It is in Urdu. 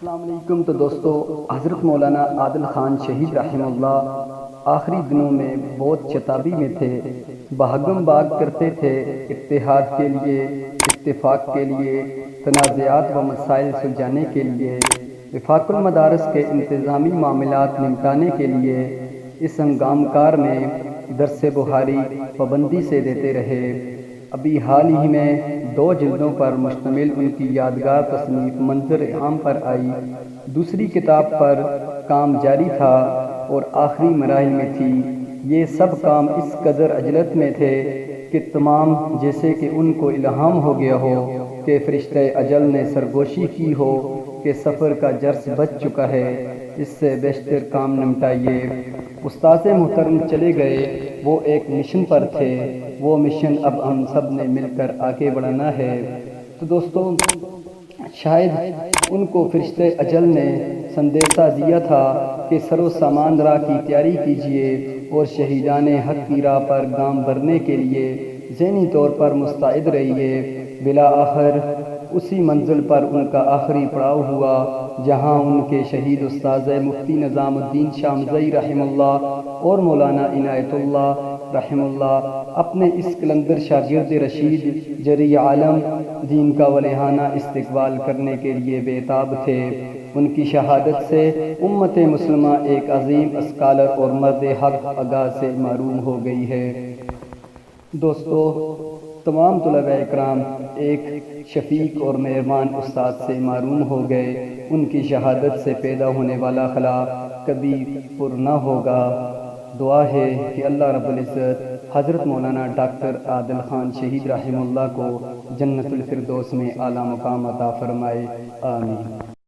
السلام علیکم۔ تو دوستو، حضرت مولانا عادل خان شہید رحمہ اللہ آخری دنوں میں بہت شتابی میں تھے، بہاگم باغ کرتے تھے اتحاد کے لیے، اتفاق کے لیے، تنازعات و مسائل سلجھانے کے لیے، وفاق المدارس کے انتظامی معاملات نمٹانے کے لیے۔ اس ہنگام کار میں درس بخاری پابندی سے دیتے رہے۔ ابھی حال ہی میں 2 جلدوں پر مشتمل ان کی یادگار تصنیف منظر عام پر آئی۔ دوسری کتاب پر کام جاری تھا اور آخری مراحل میں تھی۔ یہ سب کام اس قدر عجلت میں تھے کہ تمام جیسے کہ ان کو الہام ہو گیا ہو کہ فرشتہ اجل نے سرگوشی کی ہو کہ سفر کا جرس بج چکا ہے، اس سے بیشتر کام نمٹائیے۔ استاد محترم چلے گئے، وہ ایک مشن پر تھے، وہ مشن اب ہم سب نے مل کر آگے بڑھانا ہے۔ تو دوستو، شاید ان کو فرشتہ اجل نے سندیشہ دیا تھا کہ سر و سامان راہ کی تیاری کیجیے اور شہیدان حق کی راہ پر گام بھرنے کے لیے ذہنی طور پر مستعد رہیے۔ بالآخر اسی منزل پر ان کا آخری پڑاؤ ہوا، جہاں ان کے شہید استاذ مفتی نظام الدین شامزئی رحمہ اللہ اور مولانا عنایت اللہ رحمہ اللہ اپنے اس قلندر شاگرد رشید جری عالم دین کا ولیحانہ استقبال کرنے کے لیے بے تاب تھے۔ ان کی شہادت سے امت مسلمہ ایک عظیم اسکالر اور مرد حق آگاہ سے محروم ہو گئی ہے۔ دوستو، تمام طلباء اکرام ایک شفیق اور مہربان استاد سے محروم ہو گئے۔ ان کی شہادت سے پیدا ہونے والا خلا کبھی پر نہ ہوگا۔ دعا ہے کہ اللہ رب العزت حضرت مولانا ڈاکٹر عادل خان شہید رحمہ اللہ کو جنت الفردوس میں اعلیٰ مقام عطا فرمائے، آمین۔